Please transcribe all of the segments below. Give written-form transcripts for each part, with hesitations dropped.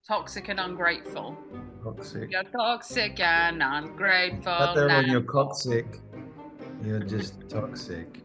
Toxic and ungrateful. Toxic. You're toxic and ungrateful. Out there when you're toxic, you're just toxic.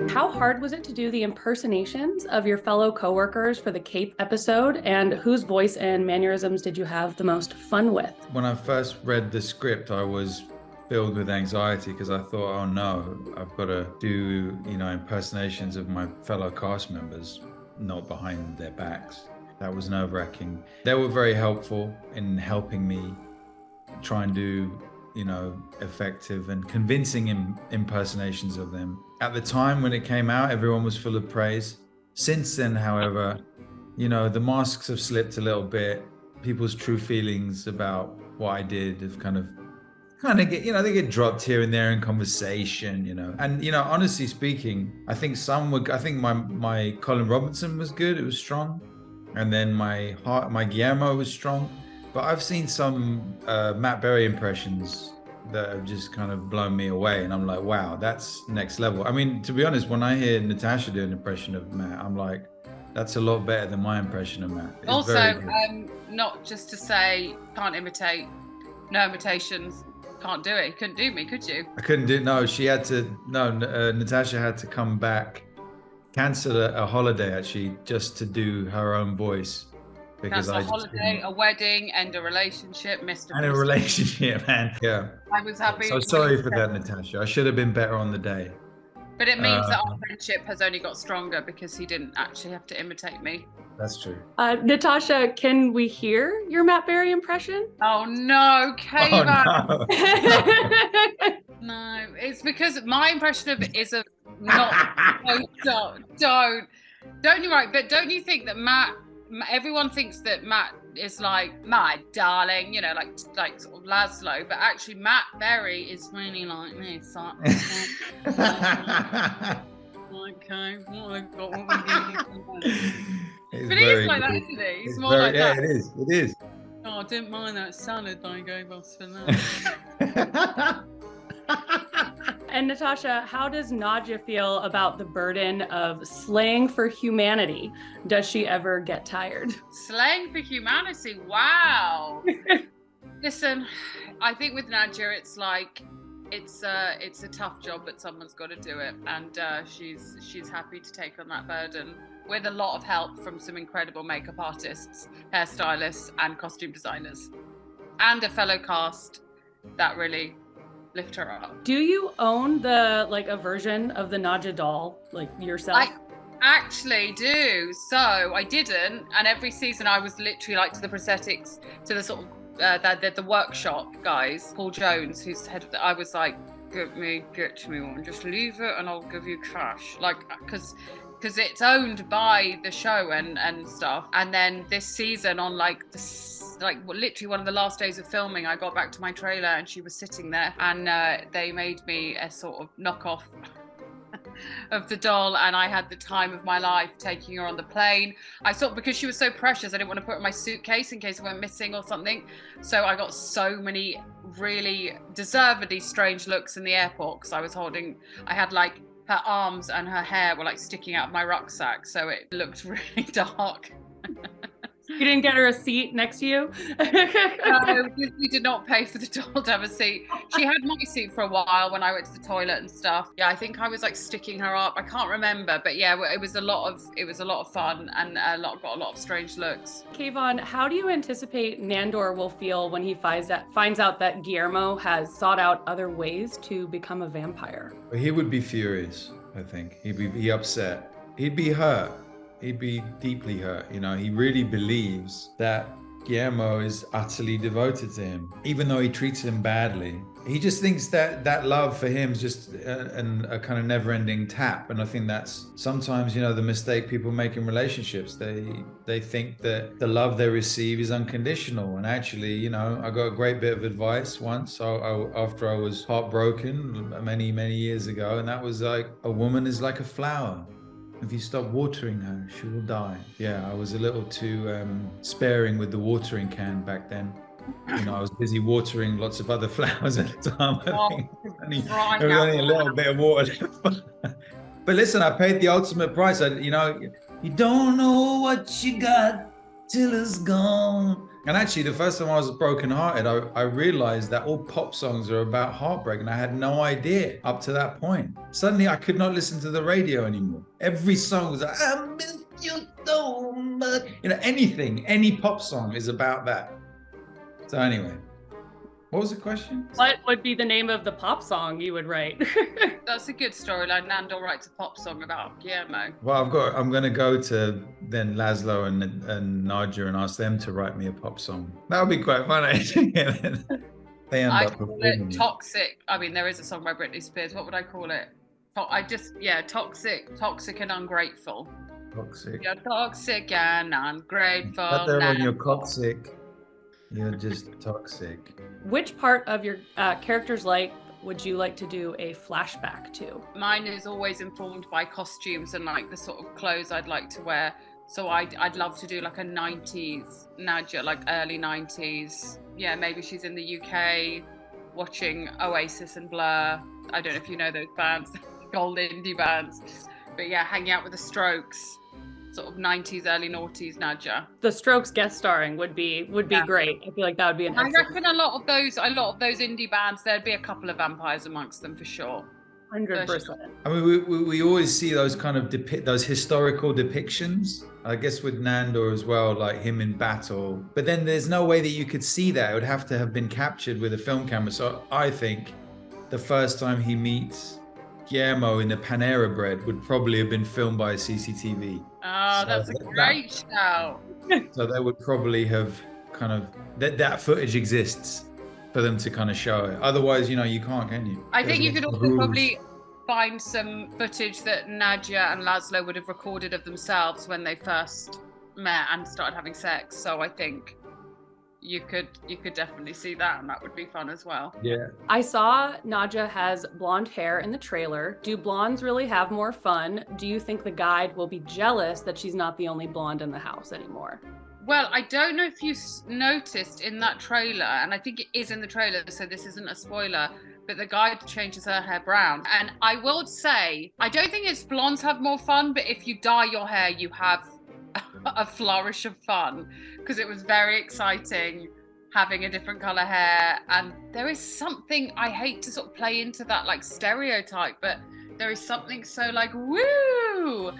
How hard was it to do the impersonations of your fellow coworkers for the Cape episode? And whose voice and mannerisms did you have the most fun with? When I first read the script, I was filled with anxiety because I thought, oh no, I've got to do, impersonations of my fellow cast members, not behind their backs. That was nerve-wracking. They were very helpful in helping me try and do, effective and convincing impersonations of them. At the time when it came out, everyone was full of praise. Since then, however, the masks have slipped a little bit. People's true feelings about what I did have kind of get, they get dropped here and there in conversation, And, honestly speaking, I think my Colin Robinson was good. It was strong. And then my Guillermo was strong. But I've seen some Matt Berry impressions that have just kind of blown me away. And I'm like, wow, that's next level. I mean, to be honest, when I hear Natasha do an impression of Matt, I'm like, that's a lot better than my impression of Matt. It's also, not just to say, can't imitate, no imitations, can't do it. Couldn't do me, could you? I couldn't do it. No, Natasha had to come back, cancel a holiday actually, just to do her own voice. Because a holiday, a wedding, and a relationship, a relationship, man. Yeah. I was happy. So sorry for that, Natasha. I should have been better on the day. But it means that our friendship has only got stronger because he didn't actually have to imitate me. That's true. Natasha, can we hear your Matt Berry impression? Oh no, Kayvan. Oh, no. No, it's because my impression of it is a not. Don't you right? But don't you think that Matt? Everyone thinks that Matt is like my darling, like sort of Laszlo, but actually Matt Berry is really like this. Okay, what I got? But he's like that, isn't he? He's more like that. Yeah, it is. Oh, I didn't mind that salad I gave us for that. And Natasha, how does Nadja feel about the burden of slaying for humanity? Does she ever get tired? Slaying for humanity, wow. Listen, I think with Nadja, it's like, it's a tough job, but someone's got to do it. And she's happy to take on that burden with a lot of help from some incredible makeup artists, hairstylists, and costume designers, and a fellow cast that really lift her up. Do you own a version of the Nadja doll, yourself? I actually do. So I didn't, and every season I was literally to the prosthetics, to the sort of the workshop guys, Paul Jones, who's head of I was like, get to me one, just leave it and I'll give you cash, because it's owned by the show and stuff. And then this season on literally one of the last days of filming, I got back to my trailer and she was sitting there, and they made me a sort of knockoff of the doll, and I had the time of my life taking her on the plane. Because she was so precious, I didn't want to put her in my suitcase in case I went missing or something. So I got so many really deservedly strange looks in the airport because I had her arms and her hair were sticking out of my rucksack, so it looked really dark. You didn't get her a seat next to you? No, we did not pay for the doll to have a seat. She had my seat for a while when I went to the toilet and stuff. Yeah, I think I was sticking her up. I can't remember, but yeah, it was a lot of fun and got a lot of strange looks. Kayvan, how do you anticipate Nandor will feel when he finds out that Guillermo has sought out other ways to become a vampire? He would be furious, I think. He'd be upset. He'd be hurt. He'd be deeply hurt. He really believes that Guillermo is utterly devoted to him, even though he treats him badly. He just thinks that love for him is just a kind of never-ending tap. And I think that's sometimes, the mistake people make in relationships. They think that the love they receive is unconditional. And actually, I got a great bit of advice once after I was heartbroken many, many years ago. And that was a woman is like a flower. If you stop watering her, she will die. Yeah, I was a little too sparing with the watering can back then. I was busy watering lots of other flowers at the time. There was only a little bit of water. But listen, I paid the ultimate price. You don't know what you got till it's gone. And actually, the first time I was brokenhearted, I realized that all pop songs are about heartbreak, and I had no idea up to that point. Suddenly, I could not listen to the radio anymore. Every song was like, I miss you so much. You know, anything, any pop song is about that. So anyway, what was the question? What would be the name of the pop song you would write? That's a good storyline. Nando writes a pop song about Guillermo. Well, I'm going to go to then Laszlo and Nadia and ask them to write me a pop song. That would be quite fun, actually. They end I up call performing it toxic. I mean, there is a song by Britney Spears. What would I call it? Toxic and ungrateful. Toxic. You're toxic and ungrateful. But they're on your Nando. coxic. You're just toxic. Which part of your character's life would you like to do a flashback to? Mine is always informed by costumes and like the sort of clothes I'd like to wear. So I'd love to do like a 90s Nadia, like early 90s. Yeah, maybe she's in the UK watching Oasis and Blur. I don't know if you know those bands, gold indie bands. But yeah, hanging out with the Strokes, sort of 90s, early noughties Nadia. The Strokes guest starring would be great. I feel like that would be an I excellent. reckon a lot of those indie bands, there'd be a couple of vampires amongst them for sure. 100%. I mean, we always see those kind of those historical depictions. I guess with Nando as well, like him in battle. But then there's no way that you could see that. It would have to have been captured with a film camera. So I think the first time he meets Guillermo in the Panera Bread would probably have been filmed by a CCTV. Oh, that's a great shout. So they would probably have kind of that footage exists for them to kind of show it. Otherwise, you can't, can you? I think you There's could also rules. probably find some footage that Nadia and Laszlo would have recorded of themselves when they first met and started having sex. So I think you could definitely see that, and that would be fun as well. Yeah. I saw Nadia has blonde hair in the trailer. Do blondes really have more fun? Do you think the guide will be jealous that she's not the only blonde in the house anymore? Well, I don't know if you noticed in that trailer, and I think it is in the trailer, so this isn't a spoiler, but the guide changes her hair brown. And I will say, I don't think it's blondes have more fun, but if you dye your hair, you have a flourish of fun, because it was very exciting having a different color hair. And there is something, I hate to sort of play into that like stereotype, but there is something so like, woo!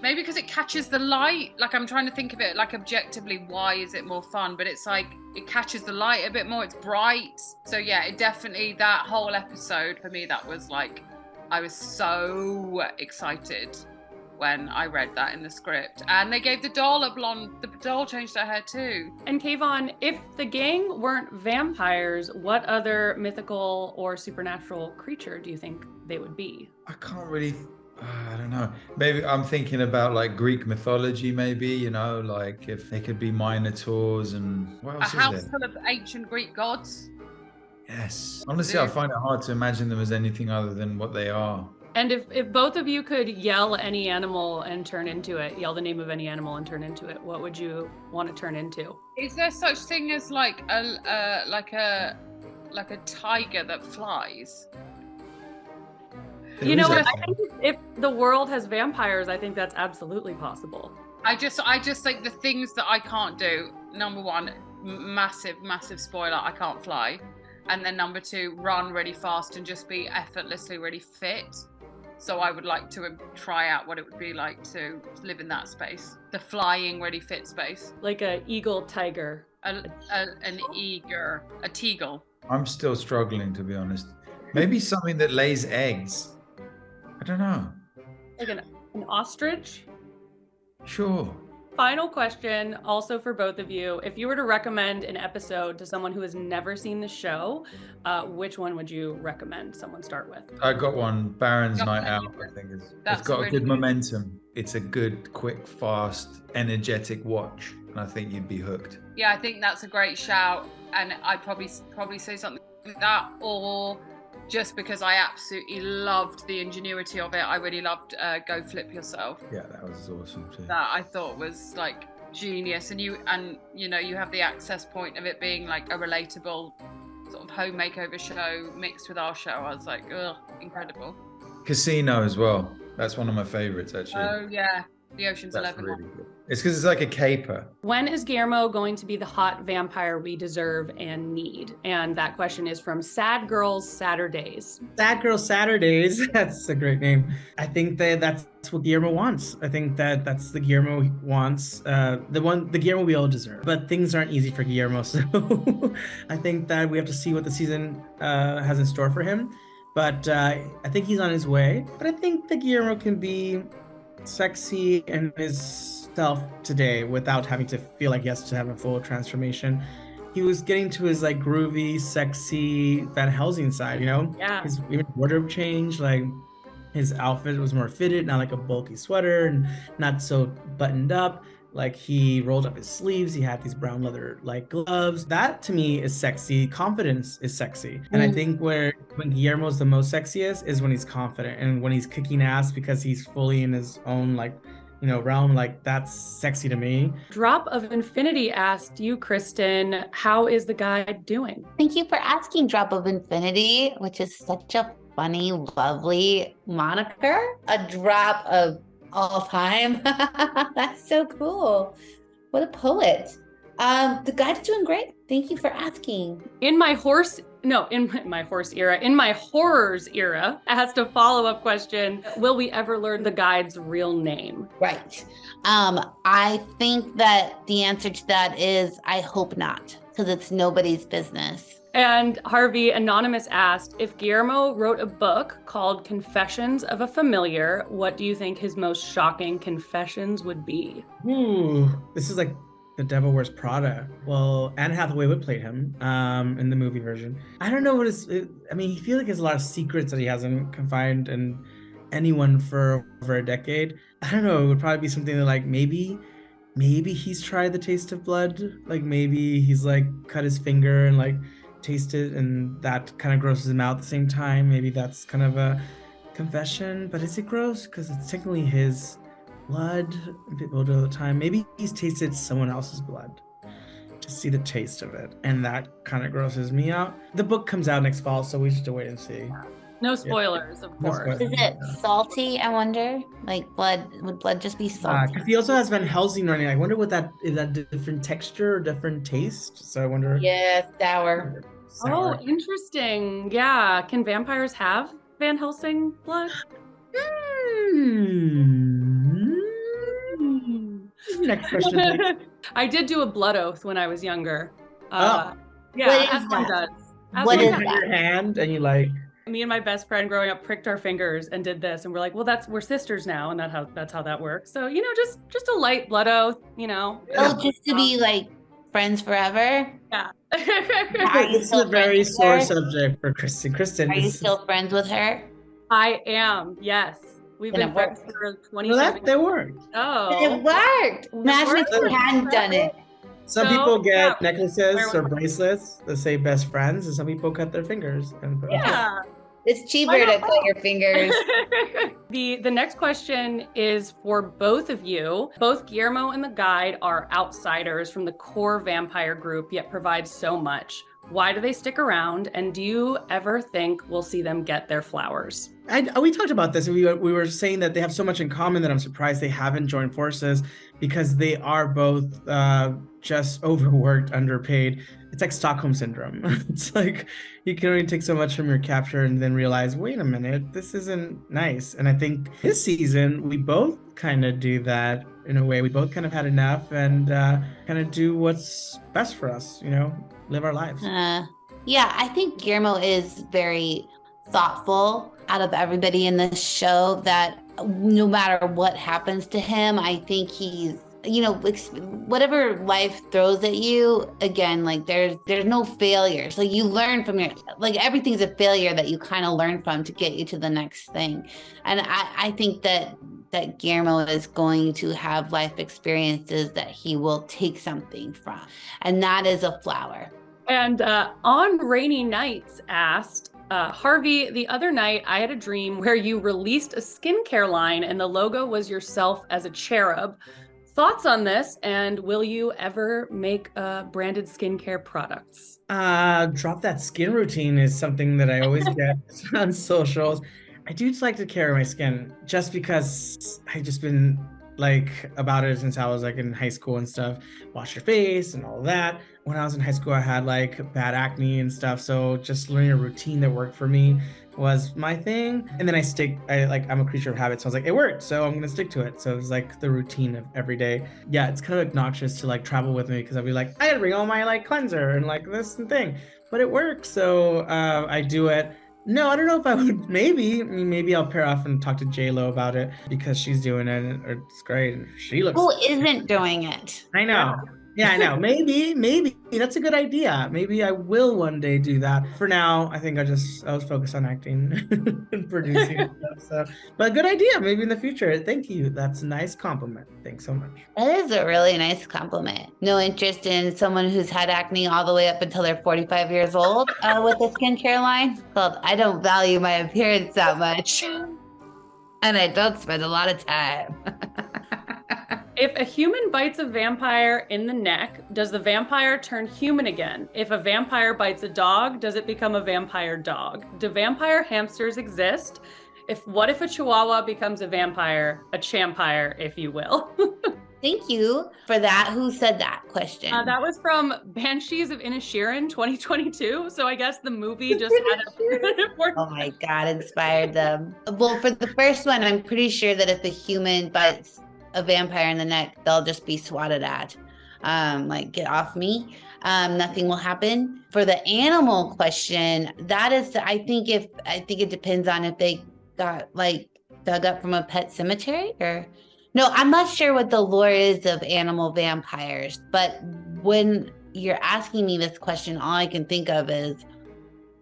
Maybe because it catches the light. Like I'm trying to think of it like objectively, why is it more fun? But it's like it catches the light a bit more. It's bright. So yeah, it definitely, that whole episode for me, that was like, I was so excited when I read that in the script. And they gave the doll a blonde, the doll changed her hair too. And Kayvan, if the gang weren't vampires, what other mythical or supernatural creature do you think they would be? I can't really, I don't know. Maybe I'm thinking about like Greek mythology, maybe, like if they could be minotaurs and what A else is house there? full of ancient Greek gods. Yes. Honestly, I find it hard to imagine them as anything other than what they are. And if both of you could yell any animal and turn into it, yell the name of any animal and turn into it, what would you want to turn into? Is there such thing as like a tiger that flies? You know There what? is I think if the world has vampires, I think that's absolutely possible. I just think the things that I can't do. Number one, massive spoiler, I can't fly. And then number two, run really fast and just be effortlessly really fit. So I would like to try out what it would be like to live in that space. The flying, really fit space. Like a eagle tiger. An eager, a teagle. I'm still struggling, to be honest. Maybe something that lays eggs. I don't know. Like an ostrich? Sure. Final question, also for both of you. If you were to recommend an episode to someone who has never seen the show, which one would you recommend someone start with? I got one, Baron's Got Night one. Out, I think. It's That's got a really good good. momentum. It's a good, quick, fast, energetic watch. And I think you'd be hooked. Yeah, I think that's a great shout. And I'd probably say something like that, or just because I absolutely loved the ingenuity of it. I really loved Go Flip Yourself. Yeah, that was awesome too. That I thought was like genius. And you have the access point of it being like a relatable sort of home makeover show mixed with our show. I was like, ugh, incredible. Casino as well. That's one of my favorites, actually. Oh yeah. The Ocean's That's 11 really one. good. It's because it's like a caper. When is Guillermo going to be the hot vampire we deserve and need? And that question is from Sad Girls Saturdays. Sad Girl Saturdays. That's a great name. I think that's what Guillermo wants. I think that's the Guillermo he wants. The Guillermo we all deserve. But things aren't easy for Guillermo, so I think that we have to see what the season has in store for him. But I think he's on his way. But I think the Guillermo can be sexy in his self today without having to feel like he has to have a full transformation. He was getting to his like groovy, sexy Van Helsing side, you know? Yeah. His even wardrobe changed, like his outfit was more fitted, not like a bulky sweater and not so buttoned up. Like he rolled up his sleeves, he had these brown leather like gloves. That to me is sexy. Confidence is sexy. And I think when Guillermo's the most sexiest is when he's confident and when he's kicking ass because he's fully in his own like, you know, realm. Like that's sexy to me. Drop of Infinity asked you, Kristen, how is the guide doing? Thank you for asking, Drop of Infinity, which is such a funny, lovely moniker. A drop of all time. That's so cool. What a poet. The guide's doing great. Thank you for asking. In my horrors era, asked a follow-up question, will we ever learn the guide's real name? Right. I think that the answer to that is I hope not, because it's nobody's business. And Harvey Anonymous asked, if Guillermo wrote a book called Confessions of a Familiar, what do you think his most shocking confessions would be? Ooh, this is like The Devil Wears Prada. Well, Anne Hathaway would play him in the movie version. I don't know what I mean, he feels like he has a lot of secrets that he hasn't confided in anyone for over a decade. I don't know, it would probably be something that like maybe he's tried the taste of blood. Like maybe he's like cut his finger and like tasted and that kind of grosses him out at the same time. Maybe that's kind of a confession, but is it gross? Because it's technically his blood. People do all the time. Maybe he's tasted someone else's blood to see the taste of it, and that kind of grosses me out. The book comes out next fall, so we should wait and see. No spoilers, of No course. spoilers. Is it salty, I wonder? Like blood, would blood just be salty? Because he also has Van Helsing running. I wonder what that is, that different texture or different taste. So I wonder. Yeah, sour. Oh, Sour. interesting. Yeah. Can vampires have Van Helsing blood? Next question, please. I did do a blood oath when I was younger. Oh. Yeah, What is as one that? does. As What one is does. You put your hand and you like. Me and my best friend growing up pricked our fingers and did this, and we're like, well, we're sisters now, and that's how that works. So just a light blood oath, Oh, just to be like friends forever? Yeah. Are you This is still a very friends with sore her? subject for Kristen. Kristen, Are you this is- still friends with her? I am. Yes, we've And been it friends worked. for well, 27 that worked. It Oh, worked. Imagine if worked. you hadn't done it. Some So, people get yeah, necklaces where- or bracelets that say best friends, and some people cut their fingers. And yeah. It's cheaper Why to not cut both? your fingers. The next question is for both of you. Both Guillermo and the guide are outsiders from the core vampire group, yet provide so much. Why do they stick around? And do you ever think we'll see them get their flowers? we talked about this. We were saying that they have so much in common that I'm surprised they haven't joined forces, because they are both just overworked, underpaid. It's like Stockholm syndrome. It's like you can only take so much from your capture and then realize, wait a minute, this isn't nice. And I think this season we both kind of do that in a way. We both kind of had enough and kind of do what's best for us, live our lives. Yeah, I think Guillermo is very thoughtful out of everybody in this show, that no matter what happens to him, I think he's, whatever life throws at you, again, like there's no failures. Like you learn from everything's a failure that you kind of learn from to get you to the next thing. And I think that Guillermo is going to have life experiences that he will take something from. And that is a flower. And On Rainy Nights asked, Harvey, the other night I had a dream where you released a skincare line and the logo was yourself as a cherub. Thoughts on this, and will you ever make branded skincare products? Drop that skin routine is something that I always get on socials. I do just like to care my skin just because I've just been like about it since I was like in high school and stuff. Wash your face and all that. When I was in high school, I had like bad acne and stuff. So just learning a routine that worked for me was my thing. And then I'm a creature of habit. So I was like, it worked. So I'm going to stick to it. So it was like the routine of every day. Yeah, it's kind of obnoxious to like travel with me because I'll be like, I gotta bring all my like cleanser and like this and thing, but it works. So I do it. No, I don't know if I would. Maybe I'll pair off and talk to J-Lo about it because she's doing it and it's great. And she looks. Who isn't doing it? I know. Yeah, I know. Maybe that's a good idea. Maybe I will one day do that. For now, I think I was focused on acting and producing and stuff. So, but good idea. Maybe in the future. Thank you. That's a nice compliment. Thanks so much. That is a really nice compliment. No interest in someone who's had acne all the way up until they're 45 years old with a skincare line called I don't value my appearance that much. And I don't spend a lot of time. If a human bites a vampire in the neck, does the vampire turn human again? If a vampire bites a dog, does it become a vampire dog? Do vampire hamsters exist? What if a chihuahua becomes a vampire, a champire, if you will? Thank you for that. Who said that question? That was from Banshees of Inisherin 2022. So I guess the movie just had a Oh my God, inspired them. Well, for the first one, I'm pretty sure that if a human bites a vampire in the neck, they'll just be swatted at. Like, get off me. Nothing will happen. For the animal question, I think it depends on if they got like dug up from a pet cemetery or no, I'm not sure what the lore is of animal vampires, but when you're asking me this question, all I can think of is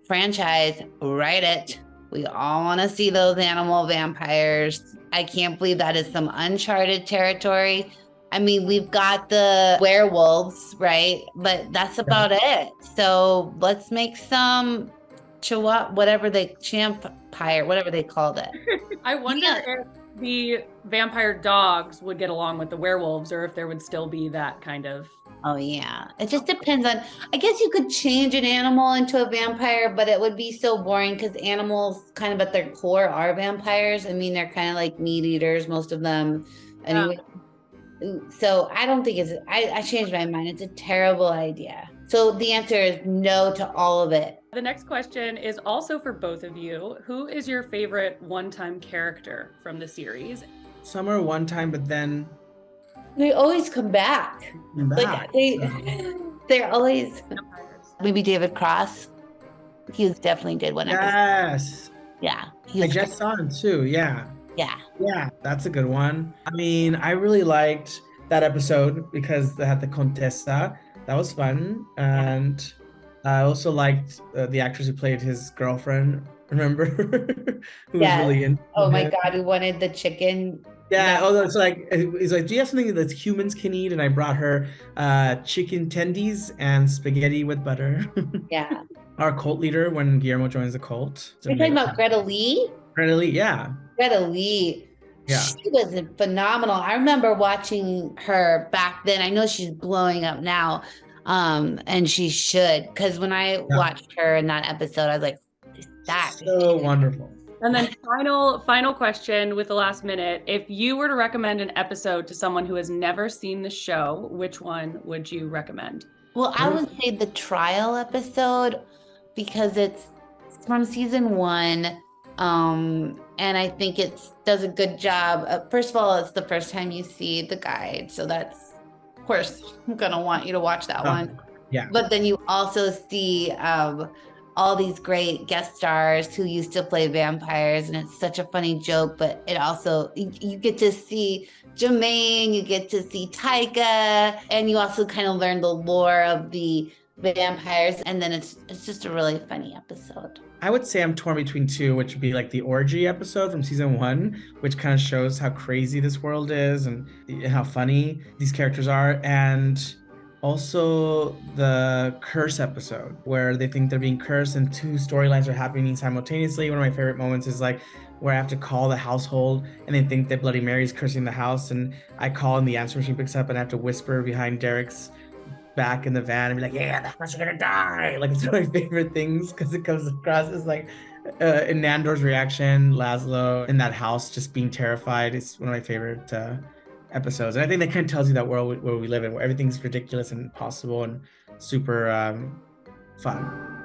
franchise, write it. We all want to see those animal vampires. I can't believe that is some uncharted territory. I mean, we've got the werewolves, right? But that's about it. So let's make some chihuahua, whatever they called it. I wonder if the vampire dogs would get along with the werewolves or if there would still be that kind of. Oh yeah. It just depends on, I guess you could change an animal into a vampire, but it would be so boring because animals kind of at their core are vampires. I mean, they're kind of like meat eaters, most of them. Anyway. So I don't think I changed my mind. It's a terrible idea. So the answer is no to all of it. The next question is also for both of you. Who is your favorite one-time character from the series? Some are one time, but then they always come back. Like they're always maybe David Cross. He definitely did one episode. Yes. Yeah. I just saw him too. Yeah. Yeah. Yeah, that's a good one. I mean, I really liked that episode because they had the Contessa. That was fun. And I also liked the actress who played his girlfriend. Remember? Who was really into Oh my him. God, who wanted the chicken? Yeah. Oh, it's like, he's like, do you have something that humans can eat? And I brought her chicken tendies and spaghetti with butter. Yeah. Our cult leader when Guillermo joins the cult. You're talking about Greta Lee? Greta Lee, yeah. Greta Lee. Yeah. She was phenomenal. I remember watching her back then. I know she's blowing up now. And she should, because when I watched her in that episode, I was like, that so wonderful. And then final question with the last minute. If you were to recommend an episode to someone who has never seen the show, which one would you recommend? Well, I would say the trial episode because it's from season 1. And I think it does a good job. First of all, it's the first time you see the guide. So that's, of course, I'm going to want you to watch that one. Yeah. But then you also see all these great guest stars who used to play vampires. And it's such a funny joke, but it also, you get to see Jermaine, you get to see Taika, and you also kind of learn the lore of the vampires. And then it's just a really funny episode. I would say I'm torn between two, which would be like the orgy episode from season 1, which kind of shows how crazy this world is and how funny these characters are. And also the curse episode where they think they're being cursed and 2 storylines are happening simultaneously. One of my favorite moments is like where I have to call the household and they think that Bloody Mary's cursing the house. And I call and the answer machine picks up and I have to whisper behind Derek's back in the van and be like, yeah, that person's gonna die. Like, it's one of my favorite things because it comes across as like in Nandor's reaction, Laszlo in that house just being terrified. It's one of my favorite episodes. And I think that kind of tells you that world where we live in, where everything's ridiculous and impossible and super fun.